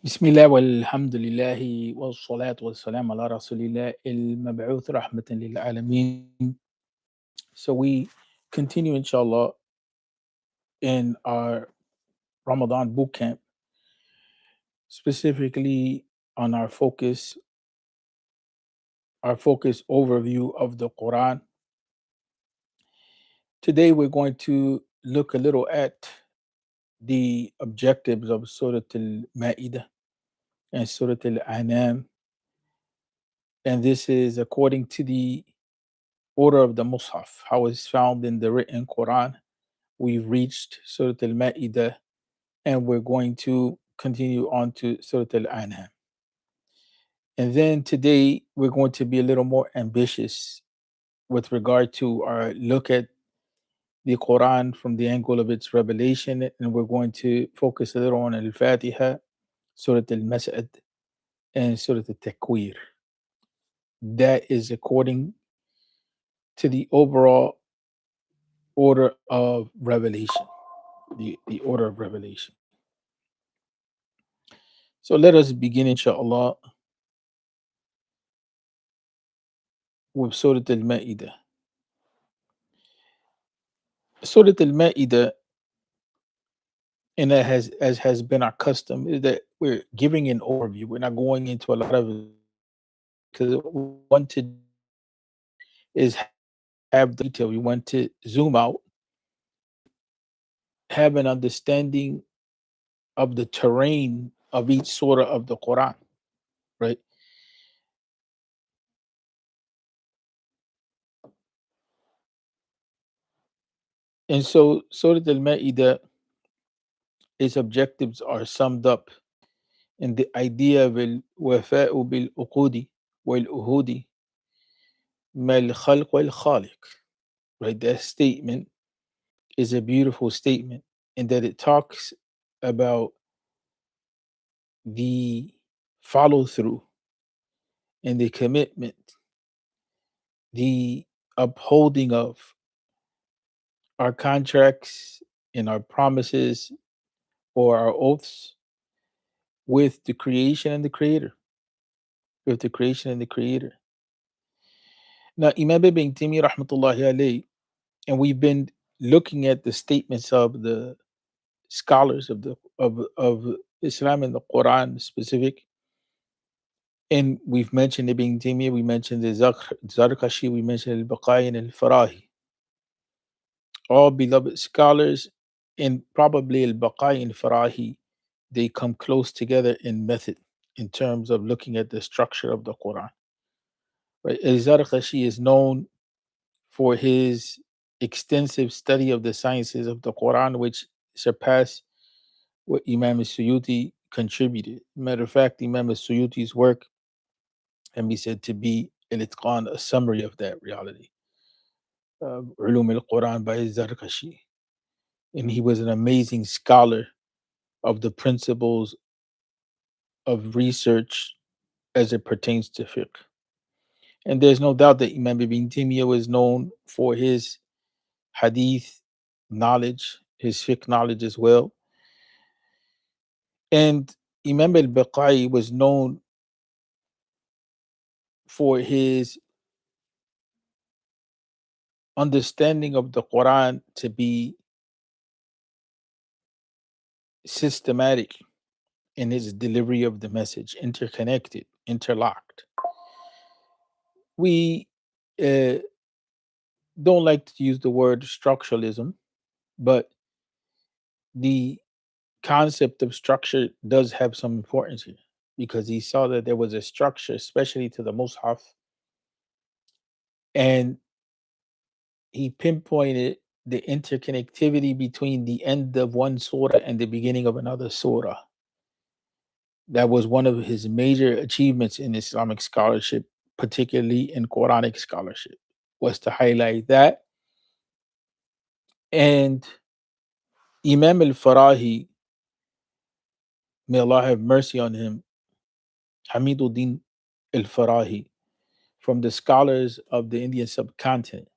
بسم الله والحمد لله والصلاة والسلام على رسول الله المبعوث رحمة للعالمين. So we continue inshallah in our Ramadan boot camp, specifically on our focus overview of the Quran. Today we're going to look a little at the objectives of Surah Al-Ma'idah and Surah Al-Anam, and this is according to the order of the Mus'haf, how it's found in the written Quran. We've reached Surah Al Ma'idah and we're going to continue on to Surah Al An'am. And then today we're going to be a little more ambitious with regard to our look at the Quran from the angle of its revelation. And we're going to focus a little on Al Fatiha, Surah Al Mas'ad, and Surah Al Takwir. That is according to the overall order of revelation. The order of revelation. So let us begin, inshallah, with Surah Al Ma'idah. Surah Al Ma'idah, and that has, as has been our custom, is that we're giving an overview. We're not going into a lot of it because what we want to is have the detail. We want to zoom out, have an understanding of the terrain of each surah of the Quran, right? And so Surah Al Ma'idah, its objectives are summed up in the idea of al-wafa'u bil-uqudi wal-uhudi mal-khalq wal-khaliq, right? That statement is a beautiful statement in that it talks about the follow through and the commitment, the upholding of our contracts and our promises or our oaths with the creation and the creator, with the creation and the creator. Now, Imam Ibn Taymiyyah rahmatullahi alayhi, and we've been looking at the statements of the scholars of Islam and the Quran specific. And we've mentioned Ibn Taymiyyah, we mentioned the Zarqashi, we mentioned Al-Baqai and Al-Farahi, all beloved scholars, and probably Al-Baqai and Farahi, they come close together in method in terms of looking at the structure of the Quran. Right? Al-Zarqashi is known for his extensive study of the sciences of the Quran, which surpass what Imam Suyuti contributed. Matter of fact, Imam Suyuti's work can be said to be in its Quran a summary of that reality. Ulum al-Quran by Zarqashi. And he was an amazing scholar of the principles of research as it pertains to fiqh. And there's no doubt that Imam Ibn Taymiyyah was known for his hadith knowledge, his fiqh knowledge as well. And Imam al-Baqai was known for his understanding of the Quran to be systematic in his delivery of the message, interconnected, interlocked. We uh, don't like to use the word structuralism, but the concept of structure does have some importance here because he saw that there was a structure, especially to the Mus'haf, and he pinpointed the interconnectivity between the end of one surah and the beginning of another surah. That was one of his major achievements in Islamic scholarship, particularly in Quranic scholarship, was to highlight that. And Imam al-Farahi, may Allah have mercy on him, Hamiduddin al-Farahi, from the scholars of the Indian subcontinent,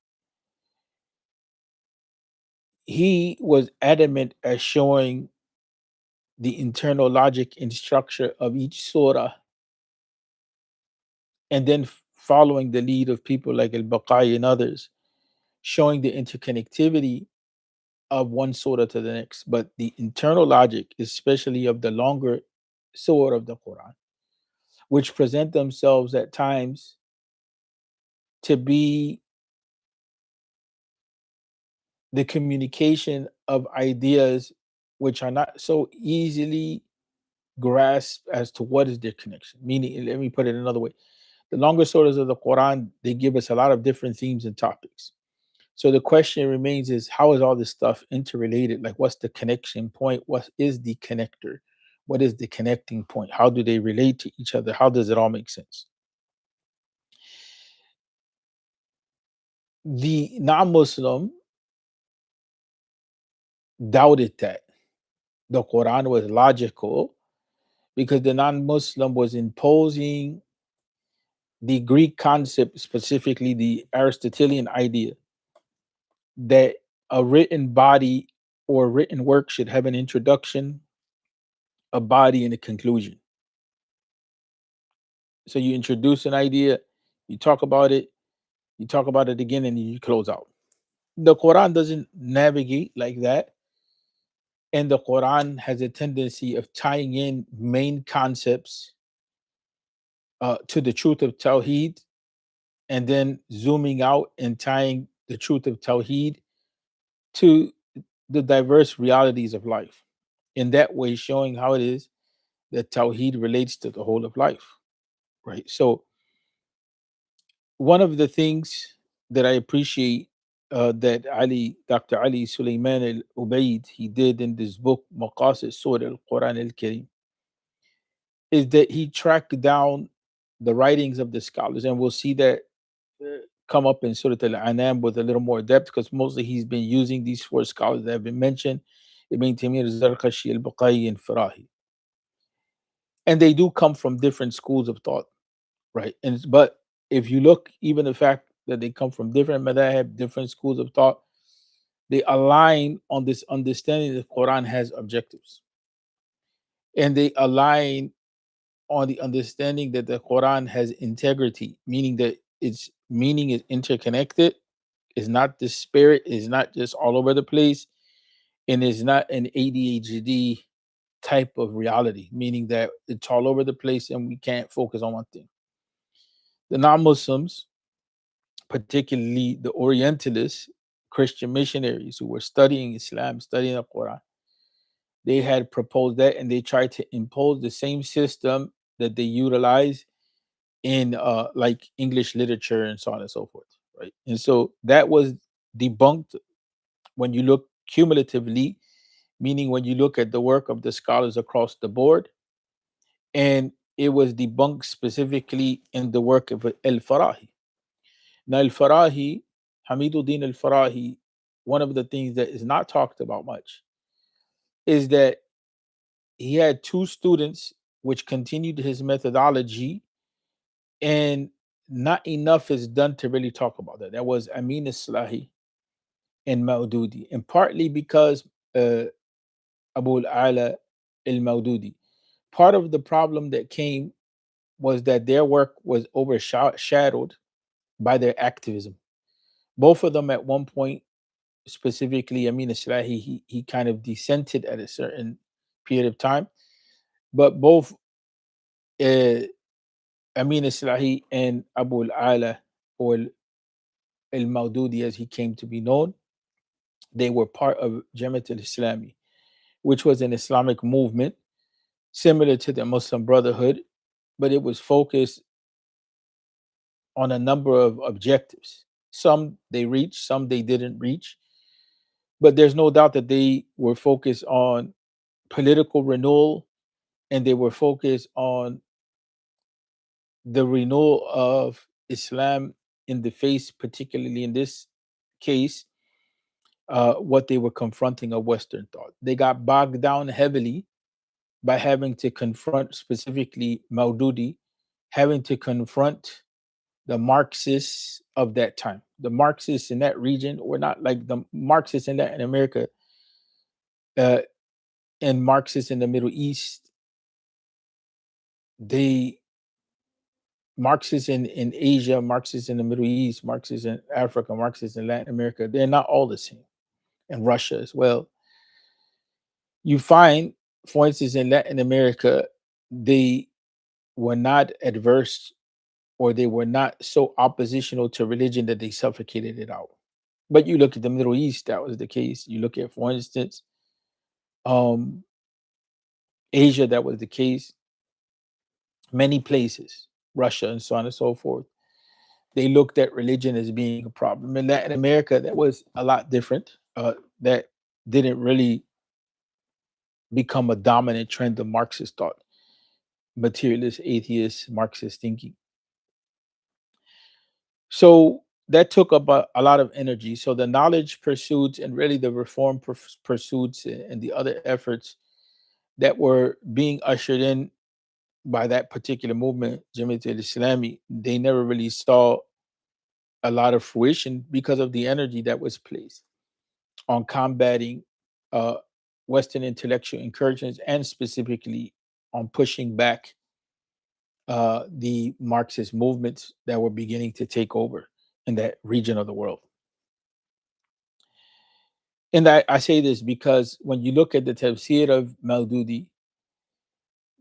he was adamant at showing the internal logic and structure of each surah, and then following the lead of people like al-Baqai and others, showing the interconnectivity of one surah to the next. But the internal logic, especially of the longer surah of the Quran, which present themselves at times to be the communication of ideas which are not so easily grasped as to what is their connection. Meaning, let me put it another way. The longer surahs of the Quran, they give us a lot of different themes and topics. So the question remains is, how is all this stuff interrelated? Like, what's the connection point? What is the connector? What is the connecting point? How do they relate to each other? How does it all make sense? The non-Muslim doubted that the Quran was logical because the non-Muslim was imposing the Greek concept, specifically the Aristotelian idea that a written body or written work should have an introduction, a body, and a conclusion. So you introduce an idea, you talk about it again, and you close out. The Quran doesn't navigate like that. And the Quran has a tendency of tying in main concepts to the truth of Tawheed, and then zooming out and tying the truth of Tawheed to the diverse realities of life. In that way, showing how it is that Tawheed relates to the whole of life, right? So, one of the things that I appreciate that Dr. Ali Sulaiman al Ubaid, he did in this book, Maqasid Surah al Quran al Kareem, is that he tracked down the writings of the scholars, and we'll see that come up in Surah Al-Anam with a little more depth, because mostly he's been using these four scholars that have been mentioned, Ibn Taymiyyah, al-Zarqashi, al-Baqai, and Farahi. And they do come from different schools of thought, right? But if you look, even the fact that they come from different madhab, different schools of thought, they align on this understanding that the Quran has objectives. And they align on the understanding that the Quran has integrity, meaning that its meaning is interconnected, is not disparate, is not just all over the place, and is not an ADHD type of reality, meaning that it's all over the place and we can't focus on one thing. The non-Muslims, particularly the Orientalists, Christian missionaries who were studying Islam, studying the Quran, they had proposed that, and they tried to impose the same system that they utilize in like English literature and so on and so forth, right? And so that was debunked when you look cumulatively, meaning when you look at the work of the scholars across the board, and it was debunked specifically in the work of Al-Farahi. Now, Al-Farahi, Hamiduddin Al-Farahi, one of the things that is not talked about much is that he had two students which continued his methodology, and not enough is done to really talk about that. That was Amin Islahi and Maududi, and partly because Abu al-Ala al-Maududi. Part of the problem that came was that their work was overshadowed by their activism. Both of them at one point, specifically Amin Islahi, he kind of dissented at a certain period of time, but both uh, Amin Islahi and Abu al-Ala, or al-Maududi as he came to be known, they were part of Jamaat al-Islami, which was an Islamic movement similar to the Muslim Brotherhood, but it was focused on a number of objectives. Some they reached, some they didn't reach, but there's no doubt that they were focused on political renewal, and they were focused on the renewal of Islam in the face, particularly in this case, what they were confronting of Western thought. They got bogged down heavily by having to confront, specifically Maududi, having to confront the Marxists of that time. The Marxists in that region were not like the Marxists in Latin America. Uh, and Marxists in the Middle East, they Marxists in Asia, Marxists in the Middle East, Marxists in Africa, Marxists in Latin America, they're not all the same. And Russia as well. You find, for instance, in Latin America, they were not adverse or they were not so oppositional to religion that they suffocated it out. But you look at the Middle East, that was the case. You look at, for instance, um, Asia, that was the case. Many places, Russia, and so on and so forth. They looked at religion as being a problem. In Latin America, that was a lot different. That didn't really become a dominant trend of Marxist thought, materialist, atheist, Marxist thinking. So that took up a lot of energy. So the knowledge pursuits and really the reform pursuits and the other efforts that were being ushered in by that particular movement, Jamaat al-Islami, they never really saw a lot of fruition because of the energy that was placed on combating uh, Western intellectual incursions and specifically on pushing back the Marxist movements that were beginning to take over in that region of the world. And I say this because when you look at the tafsir of Maududi,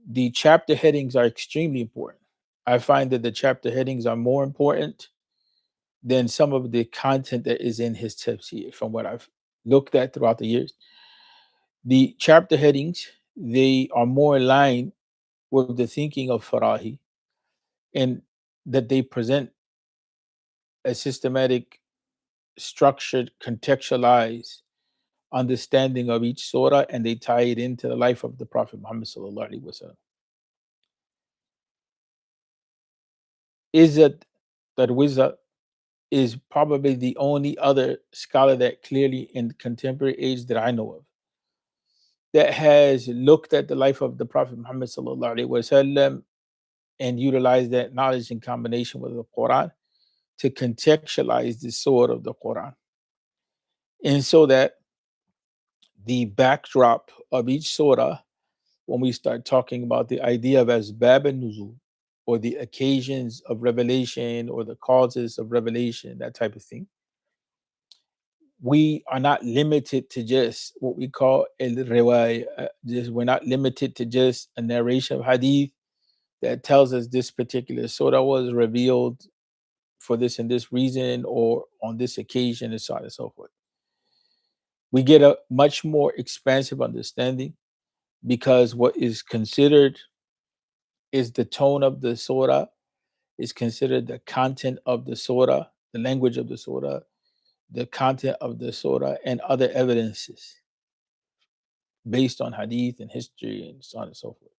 the chapter headings are extremely important. I find that the chapter headings are more important than some of the content that is in his tafsir from what I've looked at throughout the years. The chapter headings, they are more in line with the thinking of Farahi and that they present a systematic, structured, contextualized understanding of each surah and they tie it into the life of the Prophet Muhammad sallallahu alaihi wasallam. Izzat Darwiza is probably the only other scholar that clearly in contemporary age that I know of that has looked at the life of the Prophet Muhammad sallallahu alaihi wasallam and utilized that knowledge in combination with the Quran to contextualize the sword of the Quran. And so that the backdrop of each surah, when we start talking about the idea of asbab and nuzul, or the occasions of revelation or the causes of revelation, that type of thing, we are not limited to just what we call el riwayah. Just we're not limited to just a narration of hadith that tells us this particular surah was revealed for this and this reason or on this occasion and so on and so forth. We get a much more expansive understanding because what is considered is the tone of the surah, is considered the content of the surah, the language of the surah, the content of the surah, and other evidences based on hadith and history and so on and so forth,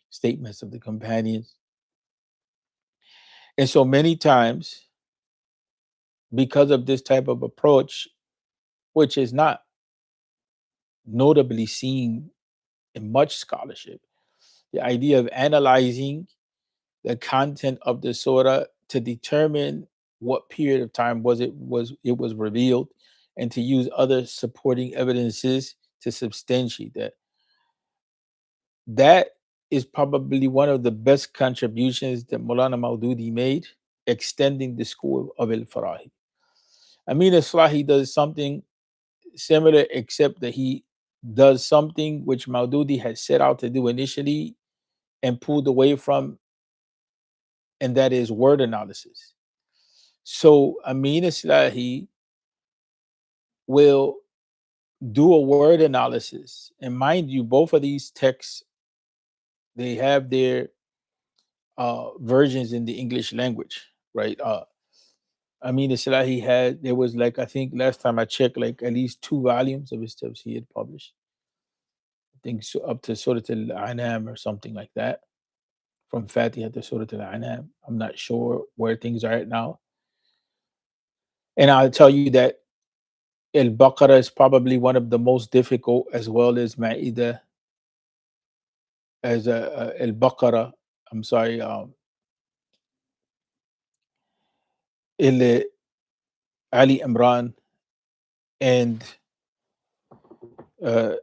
statements of the companions. And so many times, because of this type of approach, which is not notably seen in much scholarship, the idea of analyzing the content of the surah to determine what period of time was revealed and to use other supporting evidences to substantiate that. That is probably one of the best contributions that Maulana Maududi made, extending the school of Al-Farahi. Amin Islahi does something similar, except that he does something which Maududi had set out to do initially and pulled away from, and that is word analysis. So Amin Islahi will do a word analysis. And mind you, both of these texts, they have their versions in the English language, right? Amin Islahi had, there was like, I think last time I checked, like at least 2 volumes of his steps he had published. I think so, up to Surat al-Anam or something like that, from Fatiha to Surat al-Anam. I'm not sure where things are at now. And I'll tell you that Al-Baqarah is probably one of the most difficult, as well as Ma'idah, as Al-Baqarah, I'm sorry, Ali Imran and uh,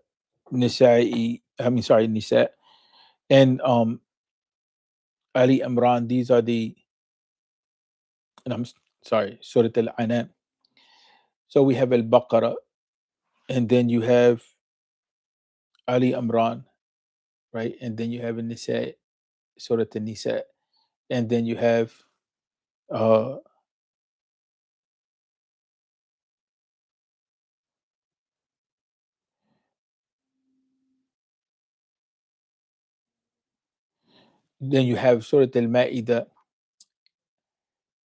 Nisa'i, I mean, sorry, Nisa, and Ali Imran. These are the, and sorry, Surah Al Anam. So we have Al Baqarah, and then you have Ali Imran, right? And then you have An Nisa, Surah Al Nisa, and then you have uh, Surah Al Ma'idah,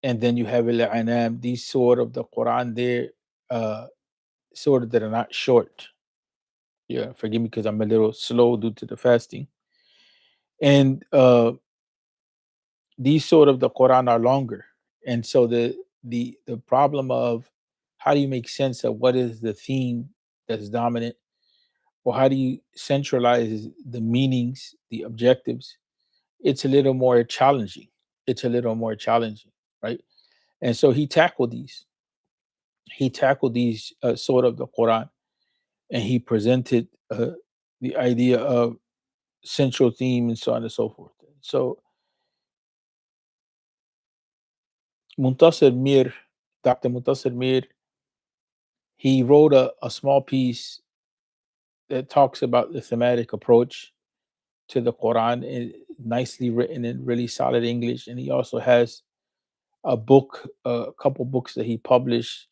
and then you have Al Anam. These sort of the Quran, they're uh, sort of that are not short. Yeah, forgive me because I'm a little slow due to the fasting. And these sort of the Quran are longer. And so the problem of how do you make sense of what is the theme that's dominant, or how do you centralize the meanings, the objectives? It's a little more challenging. It's a little more challenging, right? And so he tackled these. He tackled these sort of the Quran, and he presented the idea of central theme and so on and so forth. So Muntasir Mir, Dr. Muntasir Mir, he wrote a small piece that talks about the thematic approach to the Quran, in nicely written in really solid English. And he also has a book, a couple books that he published,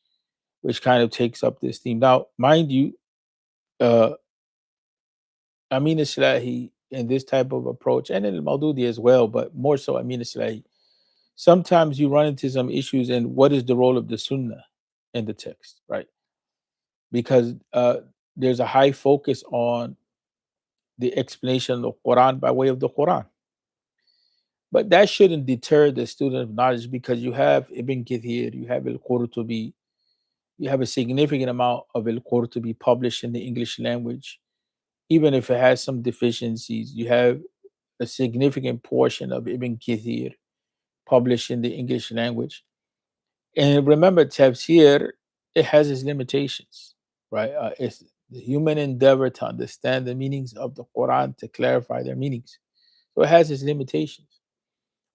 which kind of takes up this theme. Now, mind you, uh, Amin Islahi in this type of approach, and in Maududi as well, but more so Amin Islahi, sometimes you run into some issues in what is the role of the Sunnah in the text, right? Because there's a high focus on the explanation of the Quran by way of the Quran. But that shouldn't deter the student of knowledge, because you have Ibn Kathir, you have Al Qurtubi, you have a significant amount of Al Qurtubi published in the English language. Even if it has some deficiencies, you have a significant portion of Ibn Kathir published in the English language. And remember, tafsir, it has its limitations, right? It's the human endeavor to understand the meanings of the Quran, to clarify their meanings. So it has its limitations.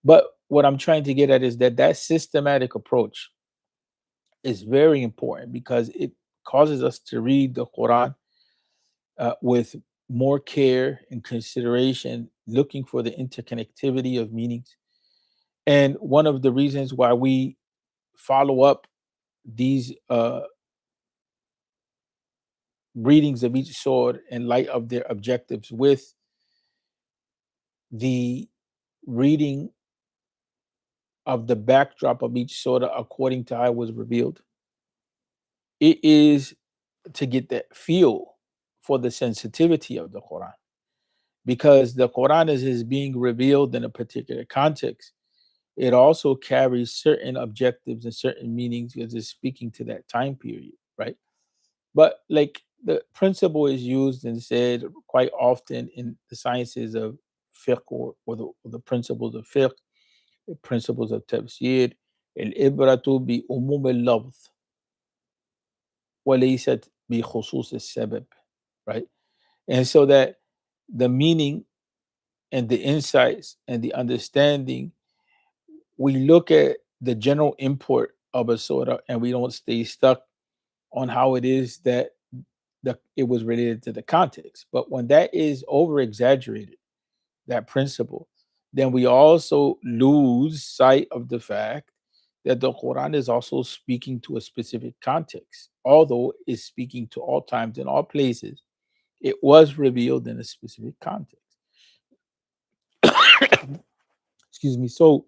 But what I'm trying to get at is that that systematic approach is very important, because it causes us to read the Quran with more care and consideration, looking for the interconnectivity of meanings. And one of the reasons why we follow up these readings of each sword in light of their objectives with the reading of the backdrop of each surah according to how it was revealed. It is to get that feel for the sensitivity of the Quran, because the Quran is being revealed in a particular context. It also carries certain objectives and certain meanings because it's speaking to that time period, right? But like the principle is used and said quite often in the sciences of fiqh, or the principles of fiqh, the principles of tafsir, الإبرة بأموم اللفظ وليست بخصوص السبب, right? And so that the meaning and the insights and the understanding, we look at the general import of a surah, and we don't stay stuck on how it is that it was related to the context. But when that is over exaggerated, that principle, then we also lose sight of the fact that the Quran is also speaking to a specific context. Although it's speaking to all times and all places, it was revealed in a specific context. Excuse me. So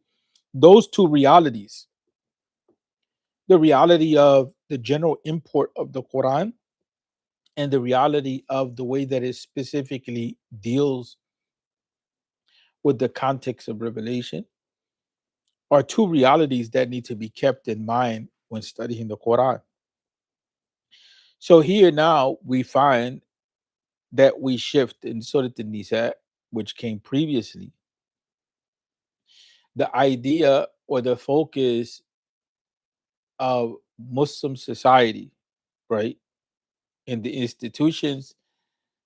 those two realities, the reality of the general import of the Quran and the reality of the way that it specifically deals with the context of revelation, are two realities that need to be kept in mind when studying the Quran. So here now we find that we shift in Surah An-Nisa, which came previously, the idea or the focus of Muslim society, right? In the institutions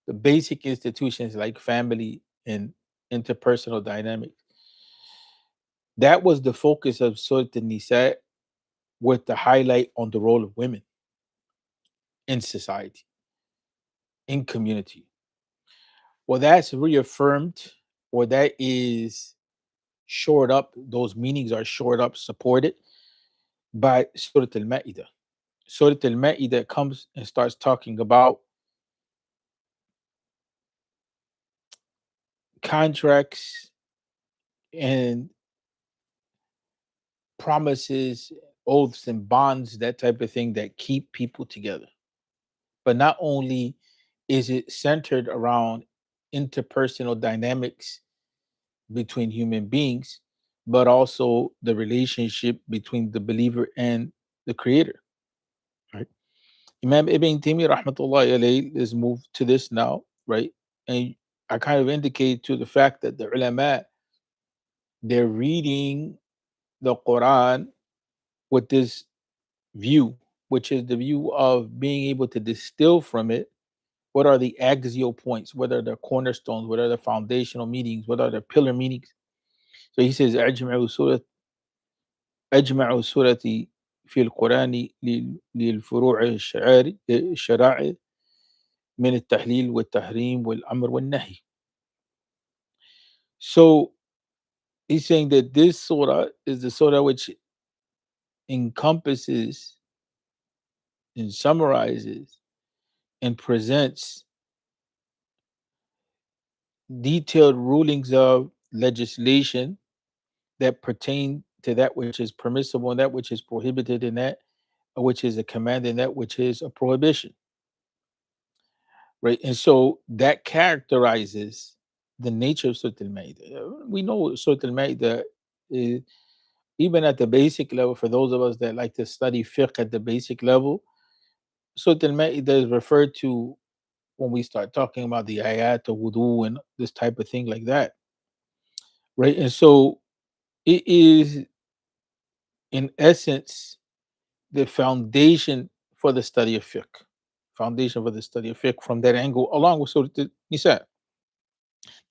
the basic institutions like family and interpersonal dynamics. That was the focus of Surah An-Nisa, with the highlight on the role of women in society, in community. Well, that's reaffirmed, or that is shored up, those meanings are shored up, supported by Surah Al Ma'idah. Surah Al Ma'idah comes and starts talking about contracts and promises, oaths, and bonds, that type of thing that keep people together. But not only is it centered around interpersonal dynamics between human beings, but also the relationship between the believer and the creator. Right. Imam Ibn Taymiyyah rahmatullahi alayhi, let's move to this now, right? And I kind of indicate to the fact that the ulama, they're reading the Quran with this view, which is the view of being able to distill from it what are the axial points, what are the cornerstones, what are the foundational meanings, what are the pillar meanings. So he says, أجمع سورة في القرآن للفروع الشرائع من التحليل والتحريم والأمر والنهي. So he's saying that this surah is the surah which encompasses and summarizes and presents detailed rulings of legislation that pertain to that which is permissible and that which is prohibited, and that which is a command and that which is a prohibition. Right. And so that characterizes the nature of Surah Al-Ma'idah. We know Surah Al-Ma'idah, is, even at the basic level, for those of us that like to study fiqh at the basic level, Surah Al-Ma'idah is referred to when we start talking about the ayat of wudu and this type of thing like that. Right. And so it is, in essence, the foundation for the study of fiqh. Foundation for the study of fiqh from that angle, along with Surah Nisa.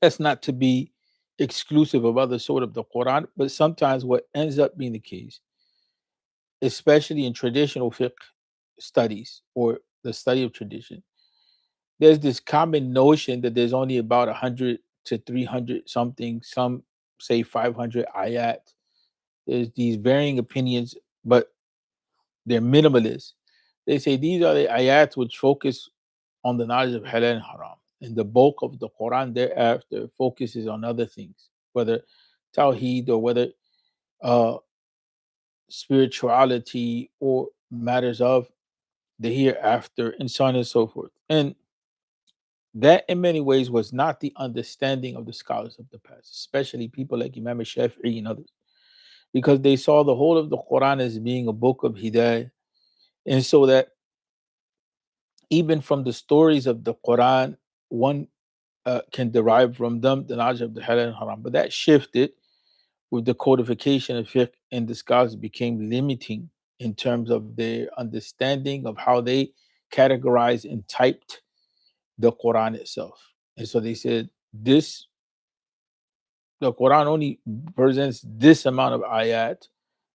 That's not to be exclusive of other sort of the Quran, but sometimes what ends up being the case, especially in traditional fiqh studies or the study of tradition, there's this common notion that there's only about 100 to 300 something, some say 500 ayat. There's these varying opinions, but they're minimalist. They say these are the ayats which focus on the knowledge of halal and haram. And the bulk of the Quran thereafter focuses on other things, whether tawheed or whether uh, spirituality or matters of the hereafter, and so on and so forth. And that, in many ways, was not the understanding of the scholars of the past, especially people like Imam Shafi'i and others, because they saw the whole of the Quran as being a book of hidayah. And so that even from the stories of the Quran, one can derive from them the knowledge of the halal and haram. But that shifted with the codification of fiqh, and the scholars became limiting in terms of their understanding of how they categorized and typed the Quran itself. And so they said this, the Quran only presents this amount of ayat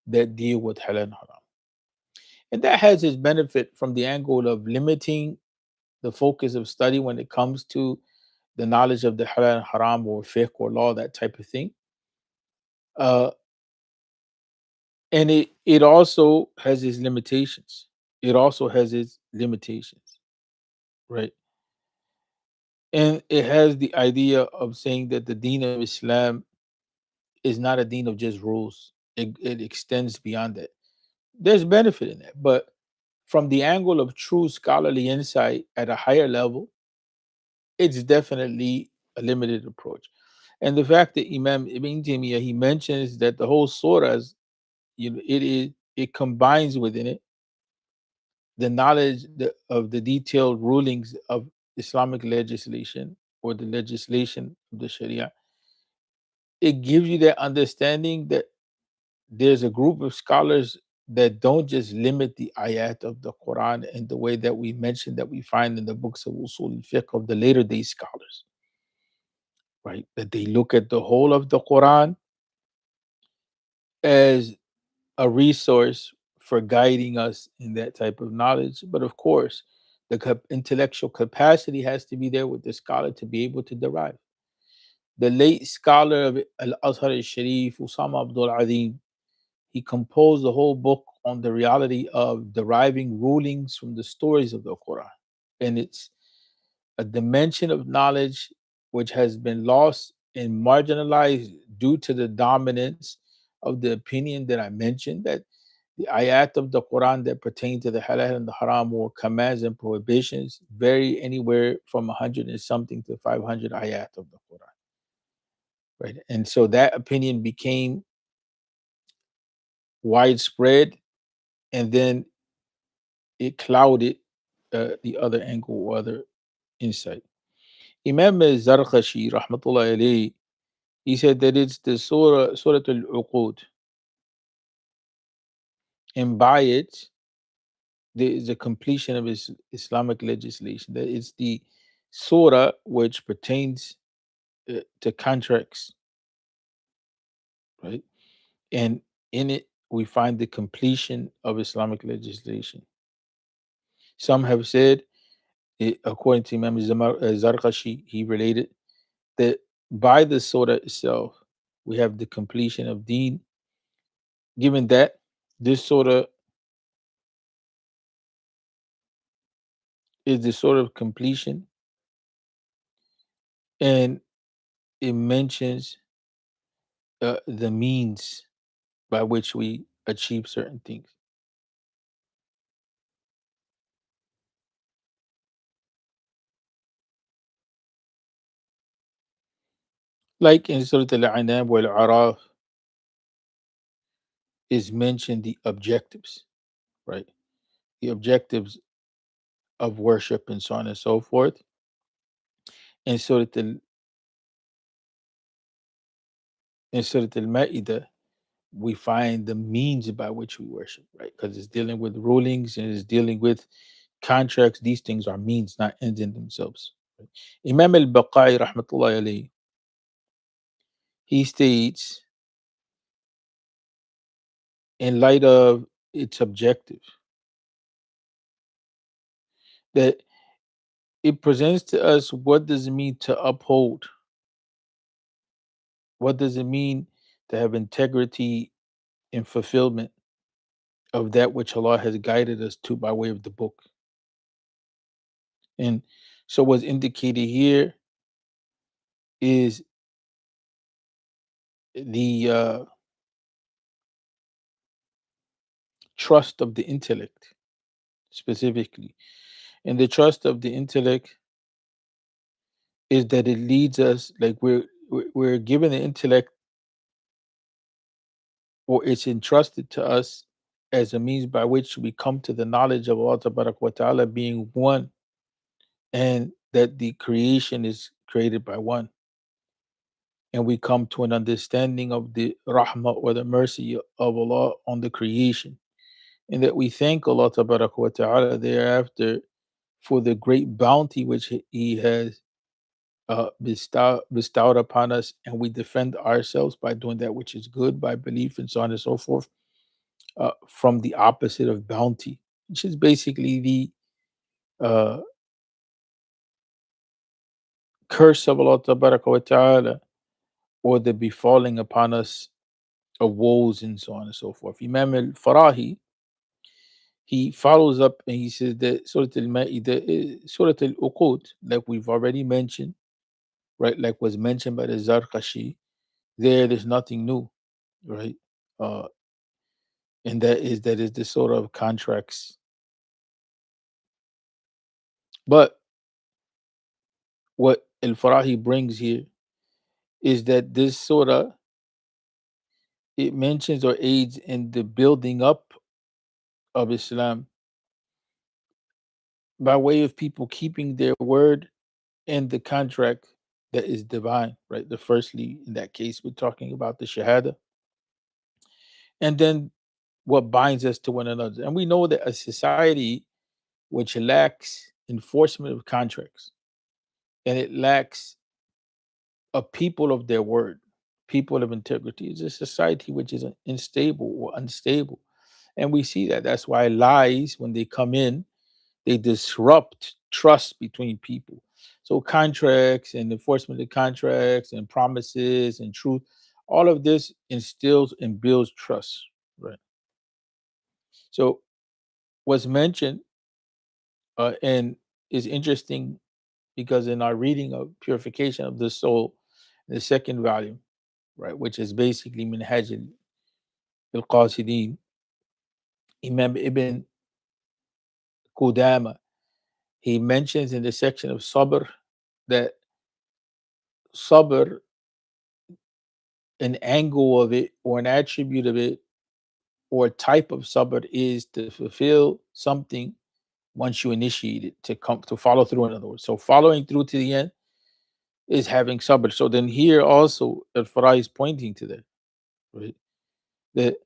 that deal with halal and haram. And that has its benefit from the angle of limiting the focus of study when it comes to the knowledge of the halal and haram or fiqh or law, that type of thing. Uh, and it also has its limitations. It also has its limitations, right? And it has the idea of saying that the deen of Islam is not a deen of just rules. It extends beyond that. There's benefit in that, but from the angle of true scholarly insight at a higher level, it's definitely a limited approach. And the fact that Imam Ibn Taymiyyah, he mentions that the whole surahs, it combines within it the knowledge of the detailed rulings of Islamic legislation or the legislation of the Sharia. It gives you that understanding that there's a group of scholars that don't just limit the ayat of the Quran in the way that we mentioned that we find in the books of usul al-fiqh of the later day scholars, right? That they look at the whole of the Quran as a resource for guiding us in that type of knowledge. But of course, the intellectual capacity has to be there with the scholar to be able to derive. The late scholar of Al-Azhar al-Sharif, Usama Abdul Azim, he composed a whole book on the reality of deriving rulings from the stories of the Quran. And it's a dimension of knowledge which has been lost and marginalized due to the dominance of the opinion that I mentioned, that the ayat of the Quran that pertain to the halal and the haram or commands and prohibitions vary anywhere from 100 and something to 500 ayat of the Quran, right? And so that opinion became widespread, and then it clouded the other angle or other insight. Imam Zarqashi, rahmatullah alayhi, he said that it's the Surah Al-Uqud, and by it, there is a completion of Islamic legislation. That it's the surah which pertains to contracts, right? And in it, we find the completion of Islamic legislation. Some have said, according to Imam Zarqashi, he related that by the surah itself, we have the completion of deen, given that this surah is the sort of completion, and it mentions the means by which we achieve certain things. Like in Surah Al-Anam wal Araf is mentioned the objectives, right? The objectives of worship and so on and so forth. In Surah Al-Ma'idah, we find the means by which we worship, right? Because it's dealing with rulings and it's dealing with contracts. These things are means, not ends in themselves. Right? Imam al-Baqai, rahmatullahi alayhi, he states, in light of its objective, that it presents to us what does it mean to uphold, what does it mean to have integrity and fulfillment of that which Allah has guided us to by way of the book. And so what's indicated here is the trust of the intellect specifically. And the trust of the intellect is that it leads us, like we're given the intellect, or it's entrusted to us as a means by which we come to the knowledge of Allah Tabarak wa Ta'ala being one, and that the creation is created by one. And we come to an understanding of the rahmah or the mercy of Allah on the creation. And that we thank Allah Tabarak wa Ta'ala thereafter for the great bounty which He has bestowed upon us, and we defend ourselves by doing that which is good, by belief, and so on and so forth, from the opposite of bounty, which is basically the uh, curse of Allah Tabaraka wa Ta'ala, or the befalling upon us of woes, and so on and so forth. Imam al-Farahi, he follows up and he says that Surah Al-Ma'idah, Surah Al-Uqud, like we've already mentioned, right, like was mentioned by the Zarqashi, there's nothing new, right? Uh, and that is the sort of contracts. But what Al-Farahi brings here is that this surah, it mentions or aids in the building up of Islam by way of people keeping their word and the contract that is divine, right? The firstly, in that case, we're talking about the Shahada. And then what binds us to one another. And we know that a society which lacks enforcement of contracts and it lacks a people of their word, people of integrity, is a society which is unstable or unstable. And we see that. That's why lies, when they come in, they disrupt trust between people. So contracts and enforcement of contracts and promises and truth, all of this instills and builds trust. Right. So what's mentioned and is interesting because in our reading of purification of the soul, the second volume, right, which is basically Minhaj al-Qasidin, Imam Ibn Qudama, he mentions in the section of sabr that sabr, an angle of it or an attribute of it or a type of sabr is to fulfill something once you initiate it, to come to follow through, in other words. So following through to the end is having sabr. So then here also Al-Farah is pointing to that, right? That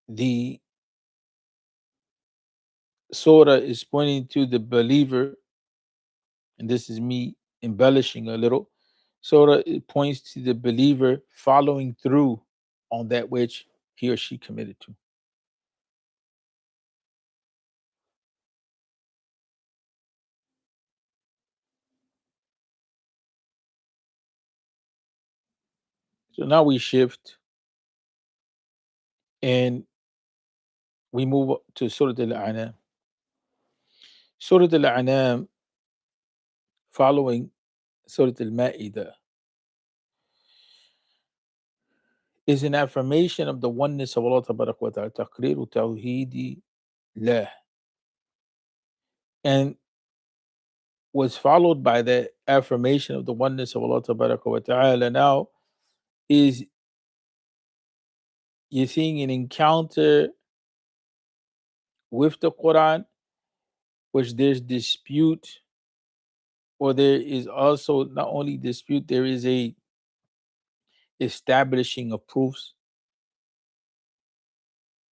the surah is pointing to the believer, and this is me embellishing a little. Surah, it points to the believer following through on that which he or she committed to. So now we shift and we move up to Surah Al-An'am. Surah Al-An'am, following Surah Al-Ma'idah, is an affirmation of the oneness of Allah Tabarak wa Ta'ala, taqreeru tawheedi lah, and was followed by the affirmation of the oneness of Allah Tabarak wa Ta'ala. Now is you're seeing an encounter with the Quran, which there's dispute, or there is also not only dispute, there is a establishing of proofs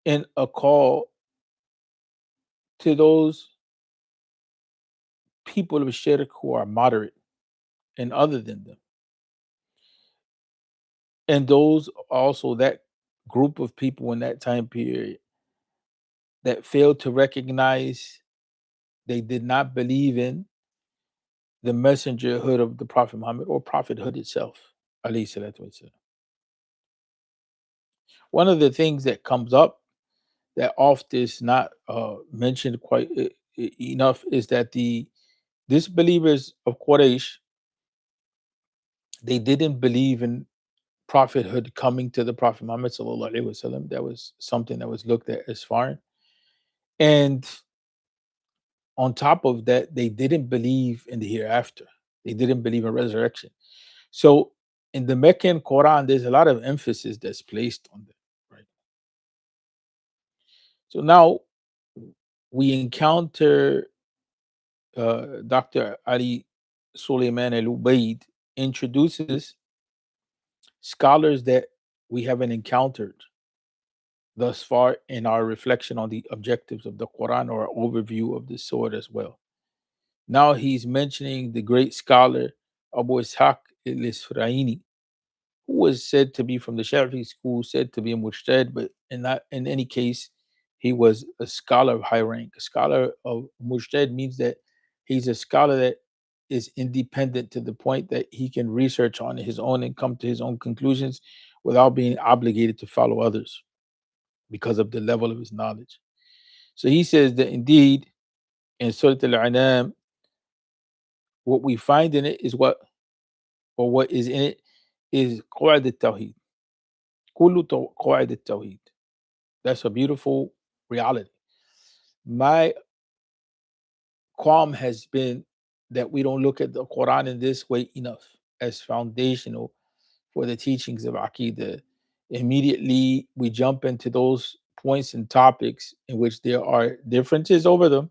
and a call to those people of shirk who are moderate and other than them. And those also, that group of people in that time period that failed to recognize, they did not believe in the messengerhood of the Prophet Muhammad or prophethood itself. Alayhi salatu wasalam. One of the things that comes up that often is not mentioned quite enough is that the disbelievers of Quraysh, they didn't believe in prophethood coming to the Prophet Muhammad sallallahu alaihi wasallam. That was something that was looked at as foreign. And on top of that, they didn't believe in the hereafter. They didn't believe in resurrection. So in the Meccan Quran, there's a lot of emphasis that's placed on that, right? So now we encounter Dr. Ali Suleiman Al Ubaid introduces scholars that we haven't encountered thus far in our reflection on the objectives of the Quran or overview of the sword as well. Now he's mentioning the great scholar Abu Ishaq al-Isfaraini, who was said to be from the Shafi'i school, said to be a mujtahid, but in any case, he was a scholar of high rank. A scholar of mujtahid means that he's a scholar that is independent to the point that he can research on his own and come to his own conclusions without being obligated to follow others because of the level of his knowledge. So he says that indeed in Surah Al-An'am, what we find in it is what is in it is Qawa'id al-Tawheed. Kullu Qawa'id al-Tawheed. That's a beautiful reality. My qualm has been that we don't look at the Quran in this way enough as foundational for the teachings of Aqidah. Immediately, we jump into those points and topics in which there are differences over them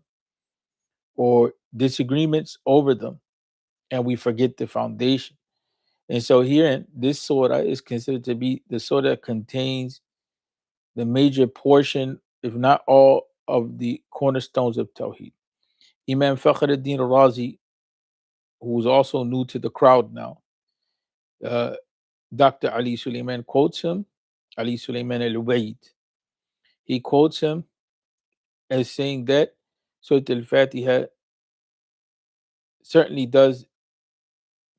or disagreements over them, and we forget the foundation. And so, here, this surah is considered to be the surah that contains the major portion, if not all, of the cornerstones of Tawheed. Imam Fakhruddin Razi, who was also new to the crowd now, uh, Dr. Ali Suleiman quotes him, Ali Suleiman al Ubaid. He quotes him as saying that Surah Al Fatiha certainly does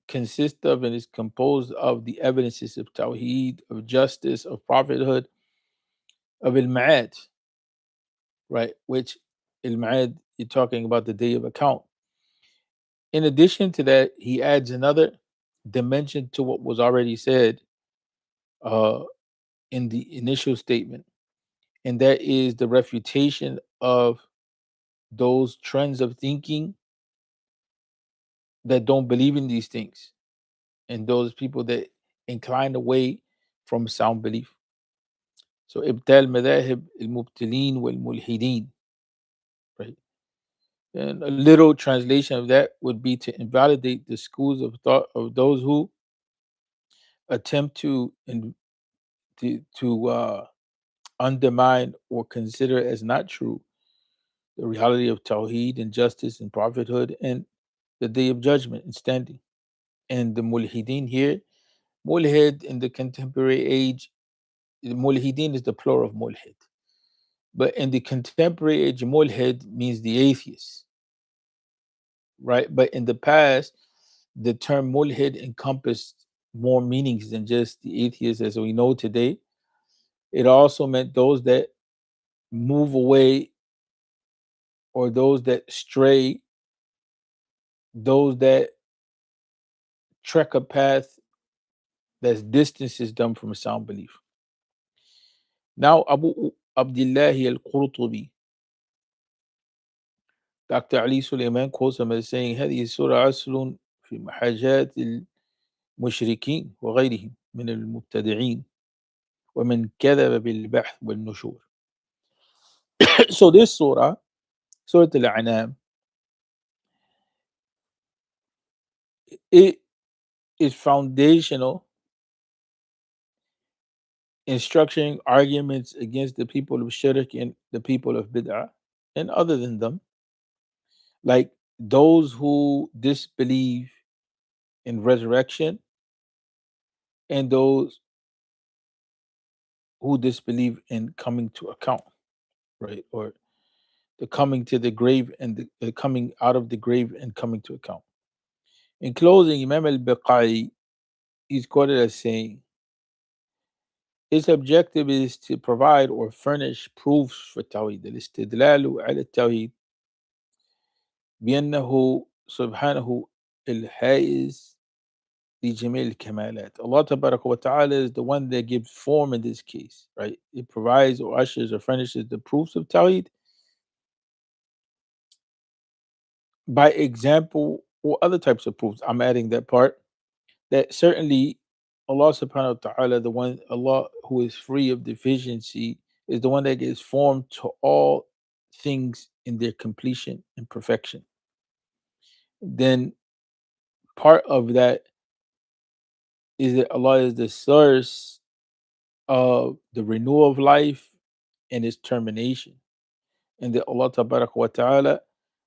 consist of and is composed of the evidences of Tawheed, of justice, of prophethood, of Al Ma'ad, right? Which Al Ma'ad, you're talking about the day of account. In addition to that, he adds another dimension to what was already said uh, in the initial statement, and that is the refutation of those trends of thinking that don't believe in these things, and those people that incline away from sound belief. So, ibtal madahib al-mubtilin wal-mulhidin, right? And a little translation of that would be to invalidate the schools of thought of those who attempt to undermine or consider as not true the reality of Tawheed and justice and prophethood and the day of judgment and standing. And the mulhidin here, mulhid in the contemporary age, the mulhidin is the plural of mulhid. But in the contemporary age, mulhid means the atheist, right? But in the past, the term mulhid encompassed more meanings than just the atheist as we know today. It also meant those that move away or those that stray, those that trek a path that's distances them from sound belief. Now, Abu Abdullah al-Qurtubi, Dr. Ali Suleiman quotes him as saying, هذه السورة عسل في محاجات المشركين وغيرهم من المبتدعين ومن كذب بالبحث والنشور. So this surah, Surah Al-An'am, it is foundational in structuring arguments against the people of shirk and the people of bid'ah and other than them, like those who disbelieve in resurrection and those who disbelieve in coming to account, right? Or the coming to the grave and the coming out of the grave and coming to account. In closing, Imam al-Baqai is quoted as saying, its objective is to provide or furnish proofs for Tawheed. الاستدلال على التوحيد بأنه سبحانه الحائز لجميع الكمالات. Allah Tabaraka wa Ta'ala is the one that gives form in this case, right? It provides or ushers or furnishes the proofs of Tawheed by example or other types of proofs. I'm adding that part that certainly Allah subhanahu wa ta'ala, the one Allah who is free of deficiency, is the one that gives form to all things in their completion and perfection. Then part of that is that Allah is the source of the renewal of life and its termination. And that Allah tabaraka wa ta'ala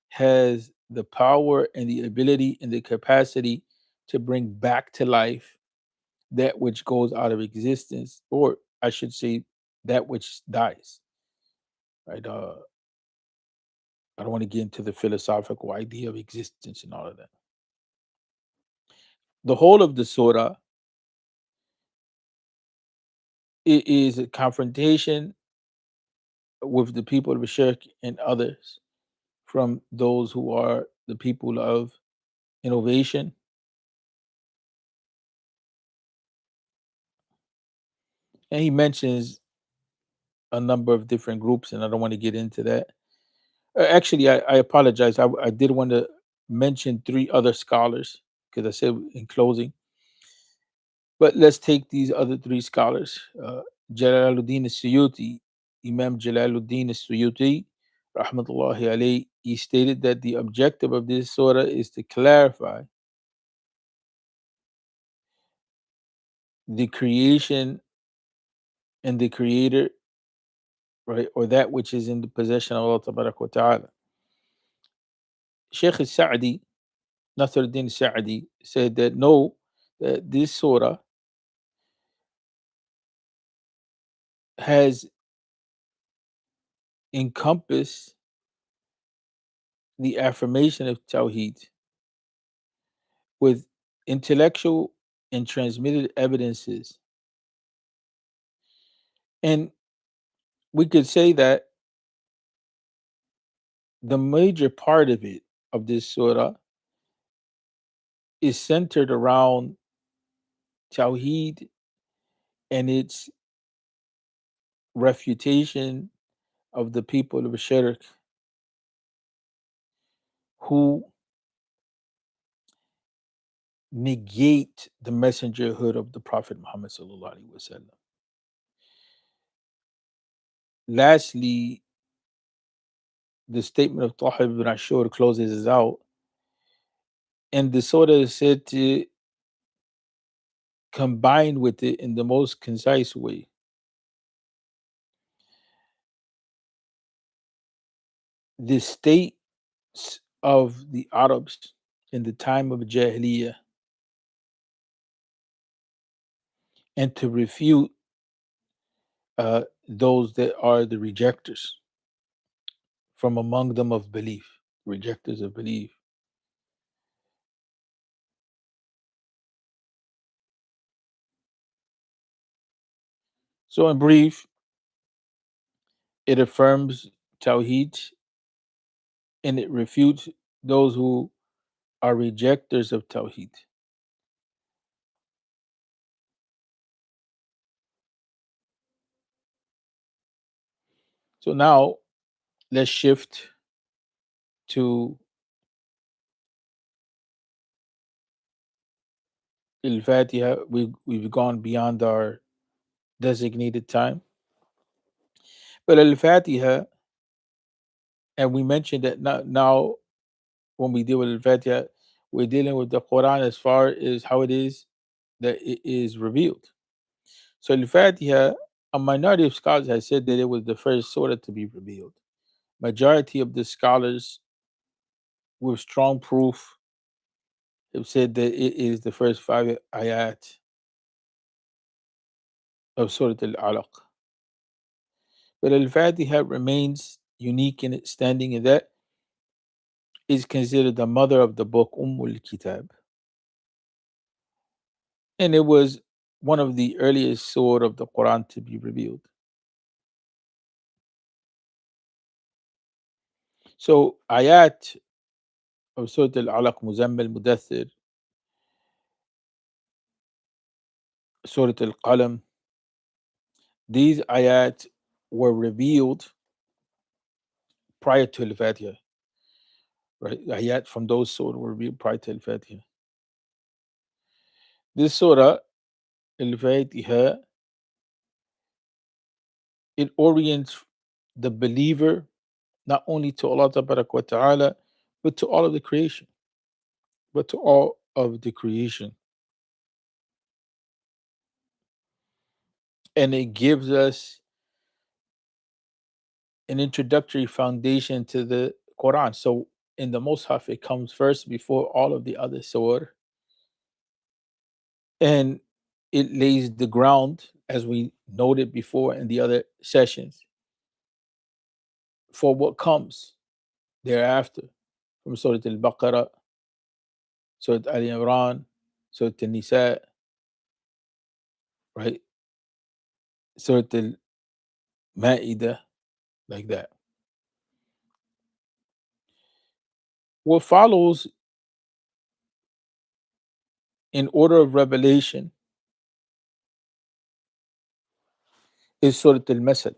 has the power and the ability and the capacity to bring back to life that which goes out of existence, or I should say, that which dies. Right? I don't want to get into the philosophical idea of existence and all of that. The whole of the surah is a confrontation with the people of Shirk and others from those who are the people of innovation. And he mentions a number of different groups, and I don't want to get into that. Actually, I apologize. I did want to mention three other scholars because I said in closing. But let's take these other three scholars. Jalaluddin al-Suyuti, Imam Jalaluddin al-Suyuti, rahmatullahi alayhi, he stated that the objective of this surah is to clarify the creation and the creator right? Or that which is in the possession of Allah Tabaraka wa Ta'ala. Sheikh al-Sa'di, Nasruddin Sa'di, said that no, that this surah has encompassed the affirmation of Tawheed with intellectual and transmitted evidences. And we could say that the major part of it, of this surah, is centered around Tawheed and its refutation of the people of Shirk who negate the messengerhood of the Prophet Muhammad sallallahu alaihi wasallam. Lastly, the statement of Taha ibn Ashur closes us out, and the surah is said to combine with it in the most concise way. The states of the Arabs in the time of Jahiliyyah and to refute those that are the rejectors from among them of belief, rejectors of belief. So, in brief, it affirms Tawheed and it refutes those who are rejectors of Tawheed. So, now let's shift to Al Fatiha. We've gone beyond our designated time. But Al Fatiha, and we mentioned that now when we deal with Al Fatiha, we're dealing with the Quran as far as how it is that it is revealed. So Al Fatiha, a minority of scholars has said that it was the first surah to be revealed. Majority of the scholars with strong proof have said that it is the first five ayat of Surah Al Alaq. But Al Fatiha remains unique in its standing, and that is considered the mother of the book, Ummul Kitab. And it was one of the earliest surah of the Quran to be revealed. So ayat of Surah Al-Alaq, Muzammil, Mudathir, Surah Al-Qalam, these ayat were revealed prior to Al-Fatiha, right? Ayat from those surah were revealed prior to Al-Fatiha. This surah, Al-Fatiha, it orients the believer not only to Allah wa ta'ala, but to all of the creation. But to all of the creation. And it gives us an introductory foundation to the Quran. So in the Mus'haf, it comes first before all of the other surah. And it lays the ground, as we noted before in the other sessions, for what comes thereafter from Surah Al-Baqarah, Surah Al Imran, Surah Al-Nisa, right? Surah Al-Ma'idah, like that. What follows in order of revelation is Surah Al-Masad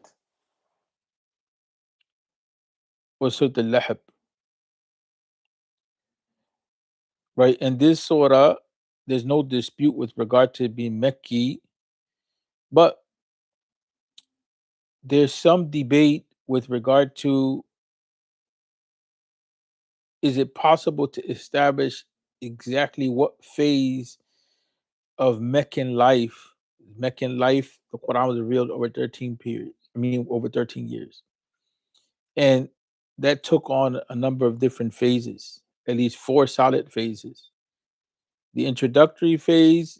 or Surah Al-Lahab, right? And this surah, there's no dispute with regard to it being Mecca, but there's some debate with regard to, is it possible to establish exactly what phase of Meccan life, the Quran was revealed over 13 periods. I mean, over 13 years. And that took on a number of different phases, at least four solid phases. The introductory phase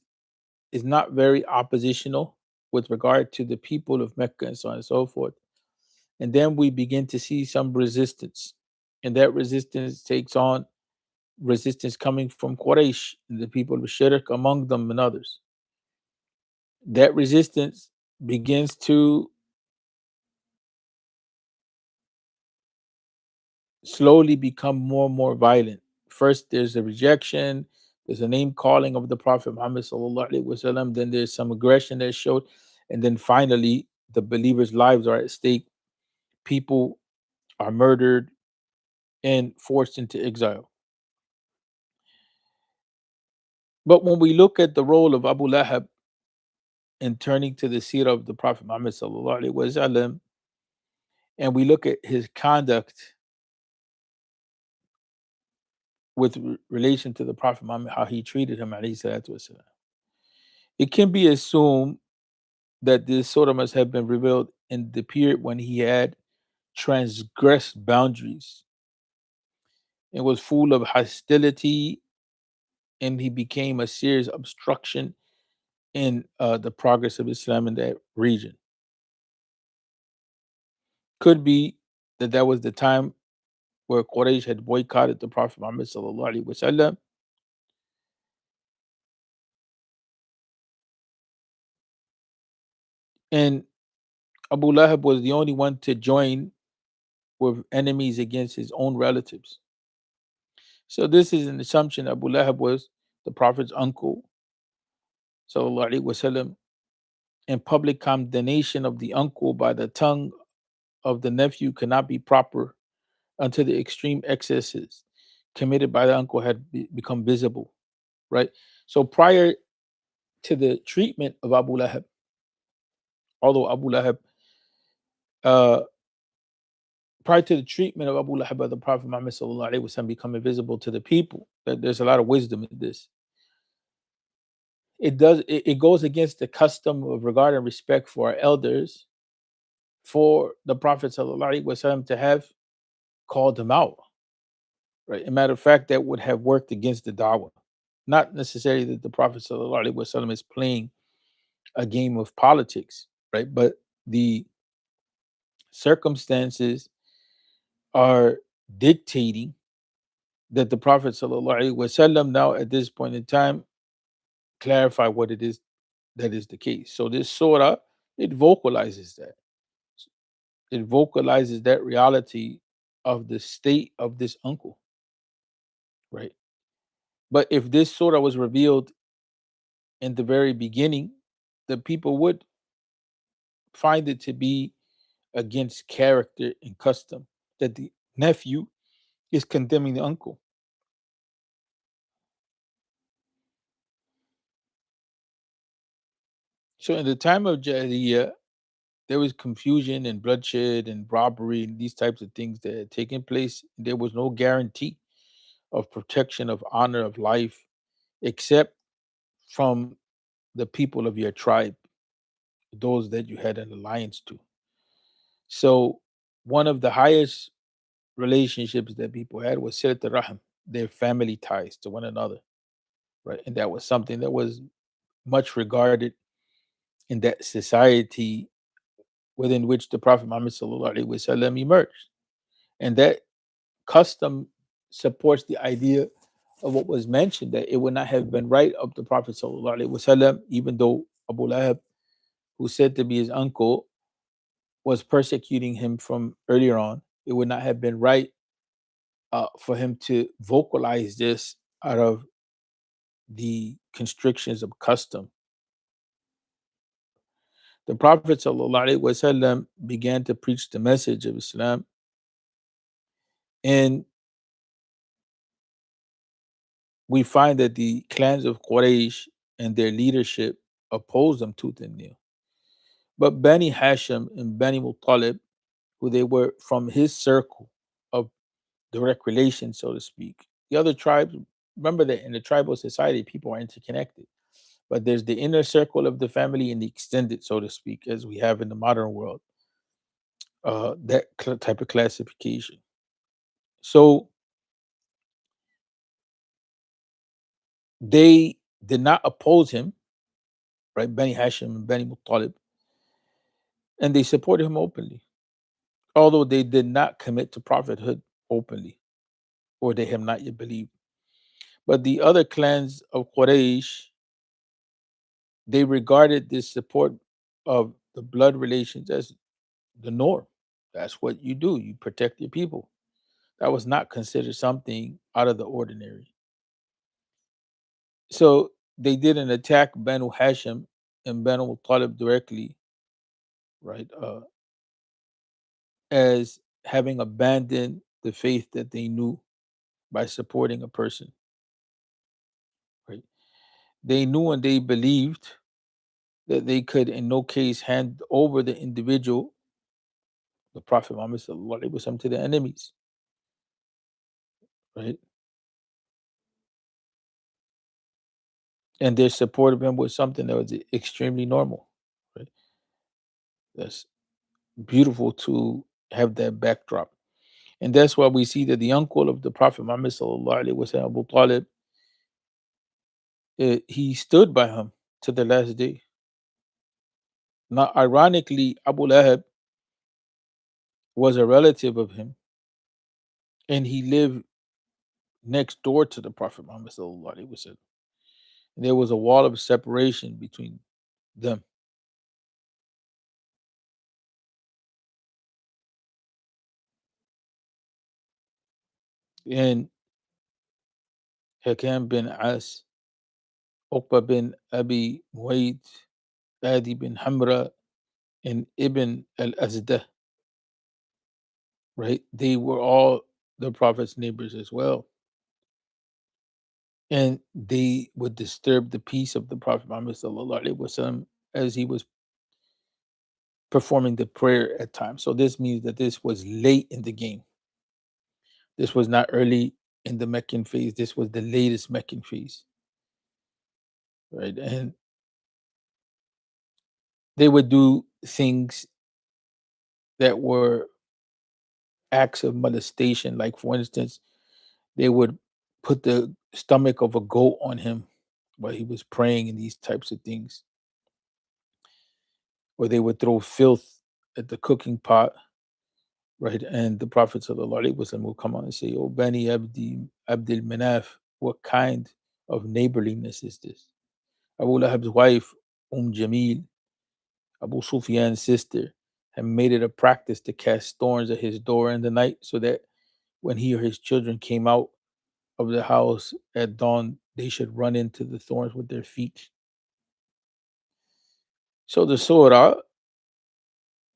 is not very oppositional with regard to the people of Mecca and so on and so forth. And then we begin to see some resistance. And that resistance takes on resistance coming from Quraysh and the people of Shirk among them and others. That resistance begins to slowly become more and more violent. First, there's a rejection, there's a name calling of the Prophet Muhammad sallallahu alaihi wasallam. Then there's some aggression that showed, and then finally, the believers' lives are at stake. People are murdered and forced into exile. But when we look at the role of Abu Lahab in turning to the seerah of the Prophet Muhammad sallallahu alaihi wasallam, and we look at his conduct with relation to the Prophet Muhammad, how he treated him, alayhi salatu wasalam, it can be assumed that this surah must have been revealed in the period when he had transgressed boundaries and was full of hostility, and he became a serious obstruction in the progress of Islam in that region. Could be that that was the time where Quraysh had boycotted the Prophet Muhammad sallallahu alaihi wasallam, and Abu Lahab was the only one to join with enemies against his own relatives. So this is an assumption Abu Lahab was the Prophet's uncle, sallallahu alaihi wasallam, and public condemnation of the uncle by the tongue of the nephew cannot be proper until the extreme excesses committed by the uncle had become visible, right? So prior to the treatment of Abu Lahab, although Abu Lahab, uh, prior to the treatment of Abu Lahab by the Prophet Muhammad sallallahu alaihi wasallam becoming visible to the people, that there's a lot of wisdom in this. It goes against the custom of regard and respect for our elders for the Prophet sallallahu alaihi wasallam to have called him out. Right. As a matter of fact, that would have worked against the dawah. Not necessarily that the Prophet sallallahu alaihi wasallam is playing a game of politics, right? But the circumstances are dictating that the Prophet sallallahu alaihi wasallam now at this point in time clarify what it is that is the case. So this surah, it vocalizes that. It vocalizes that reality of the state of this uncle, right? But if this surah was revealed in the very beginning, the people would find it to be against character and custom that the nephew is condemning the uncle. So in the time of Jahiliyyah, there was confusion and bloodshed and robbery and these types of things that had taken place. There was no guarantee of protection of honor of life except from the people of your tribe, those that you had an alliance to. So one of the highest relationships that people had was Silat Rahim, their family ties to one another, right? And that was something that was much regarded in that society within which the Prophet Muhammad sallallahu alaihi wasallam emerged. And that custom supports the idea of what was mentioned, that it would not have been right of the Prophet sallallahu alaihi wasallam, even though Abu Lahab, who said to be his uncle, was persecuting him from earlier on, it would not have been right for him to vocalize this out of the constrictions of custom. The Prophet ﷺ began to preach the message of Islam, and we find that the clans of Quraysh and their leadership opposed them tooth and nail. But Bani Hashim and Bani Muttalib, who they were from his circle of direct relation, so to speak, the other tribes, remember that in the tribal society, people are interconnected. But there's the inner circle of the family and the extended, so to speak, as we have in the modern world. type of classification. So they did not oppose him, right? Bani Hashim and Bani Muttalib, and they supported him openly, although they did not commit to prophethood openly, or they have not yet believed. But the other clans of Quraysh, they regarded this support of the blood relations as the norm. That's what you do. You protect your people. That was not considered something out of the ordinary. So they didn't attack Banu Hashim and Banu Talib directly, right? As having abandoned the faith that they knew by supporting a person, right? They knew and they believed that they could in no case hand over the individual, the Prophet Muhammad sallallahu alaihi wasallam, to the enemies, right? And their support of him was something that was extremely normal, right? That's beautiful to have that backdrop. And that's why we see that the uncle of the Prophet Muhammad sallallahu alaihi wasallam, Abu Talib, he stood by him to the last day. Now, ironically, Abu Lahab was a relative of him, and he lived next door to the Prophet Muhammad sallallahu alaihi wasallam. There was a wall of separation between them. And Hakam bin As, Uqba bin Abi Muayd, Adi bin Hamra, and Ibn al-Azdah, right? They were all the Prophet's neighbors as well. And they would disturb the peace of the Prophet Muhammad sallallahu alaihi wasallam as he was performing the prayer at times. So this means that this was late in the game. This was not early in the Meccan phase. This was the latest Meccan phase, right? And they would do things that were acts of molestation. Like, for instance, they would put the stomach of a goat on him while he was praying, and these types of things. Or they would throw filth at the cooking pot, right? And the Prophet sallallahu alaihi wasallam will come out and say, "Oh, Bani Abdul Manaf, what kind of neighborliness is this?" Abu Lahab's wife, Jamil, Abu Sufyan's sister, had made it a practice to cast thorns at his door in the night so that when he or his children came out of the house at dawn, they should run into the thorns with their feet. So the surah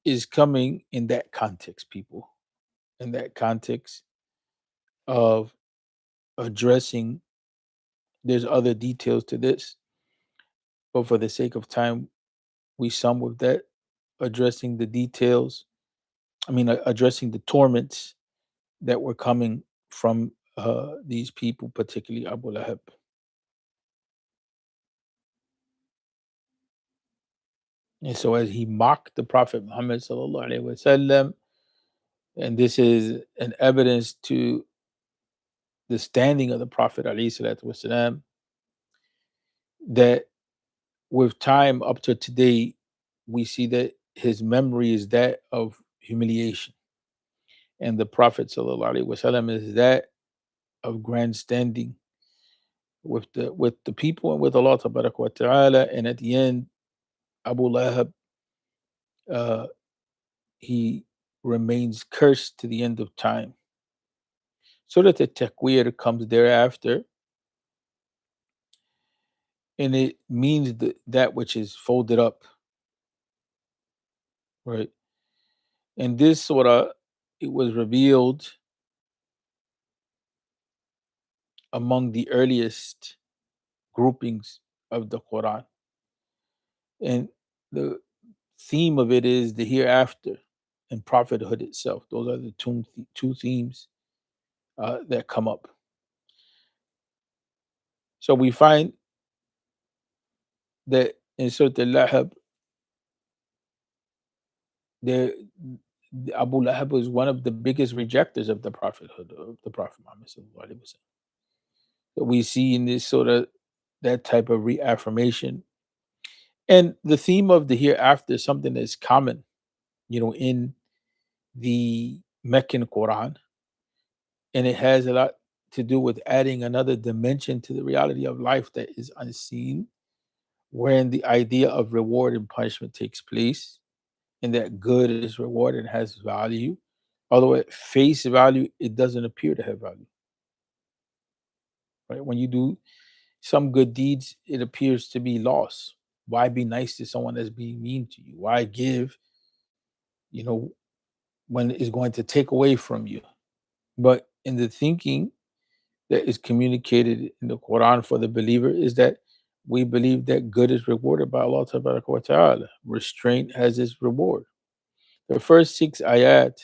is coming in that context, people, in that context of addressing. There's other details to this, but for the sake of time, we sum with that, addressing the details. I mean, addressing the torments that were coming from these people, particularly Abu Lahab. And so, as he mocked the Prophet Muhammad sallallahu alaihi wasallam, and this is an evidence to the standing of the Prophet alayhi salatu wasalam, that with time up to today, we see that his memory is that of humiliation, and the Prophet sallallahu alaihi wasallam is that of grandstanding with the people and with Allah tabaraka wa ta'ala. And at the end, Abu Lahab, uh, he remains cursed to the end of time. Surah At-Takwir comes thereafter, and it means that which is folded up, right? And this surah, it was revealed among the earliest groupings of the Quran. And the theme of it is the hereafter and prophethood itself. Those are the two themes that come up. So we find that in Surah Al-Lahab, there Abu Lahab was one of the biggest rejectors of the prophethood of the Prophet Muhammad sallallahu alaihi wasallam. So we see in this sort of that type of reaffirmation. And the theme of the hereafter is something that's common, in the Meccan Quran, and it has a lot to do with adding another dimension to the reality of life that is unseen, wherein the idea of reward and punishment takes place, and that good is rewarded and has value. Although at face value, it doesn't appear to have value. Right? When you do some good deeds, it appears to be loss. Why be nice to someone that's being mean to you? Why give, you know, when it's going to take away from you? But in the thinking that is communicated in the Quran for the believer is that we believe that good is rewarded by Allah Tabaraka wa Ta'ala. Restraint has its reward. The first six ayat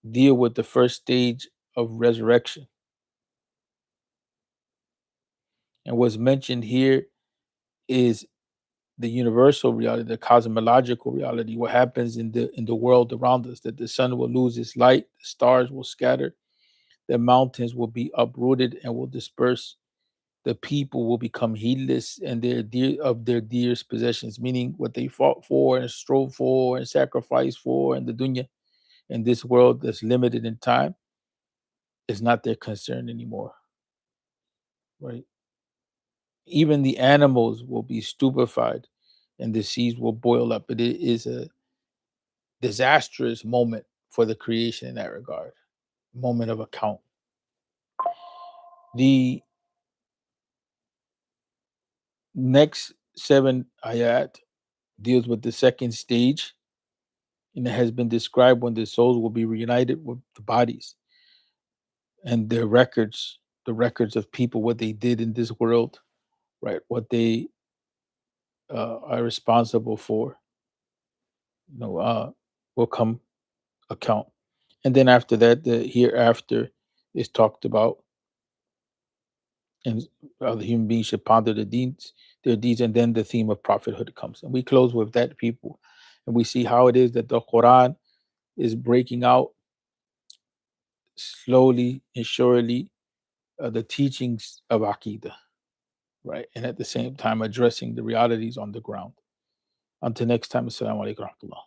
deal with the first stage of resurrection. And what's mentioned here is the universal reality, the cosmological reality, what happens in the world around us, that the sun will lose its light, the stars will scatter, the mountains will be uprooted and will disperse, the people will become heedless and their dearest possessions, meaning what they fought for and strove for and sacrificed for in the dunya, in this world that's limited in time, is not their concern anymore. Right? Even the animals will be stupefied and the seas will boil up. It is a disastrous moment for the creation in that regard, moment of account. The next seven ayat deals with the second stage, and it has been described when the souls will be reunited with the bodies and their records, the records of people, what they did in this world, right? What they are responsible for, will come account. And then after that, the hereafter is talked about, and the human beings should ponder their deeds, and then the theme of prophethood comes. And we close with that, people, and we see how it is that the Quran is breaking out slowly and surely the teachings of Aqidah, right? And at the same time addressing the realities on the ground. Until next time, Assalamu alaikum wa rahmatullah.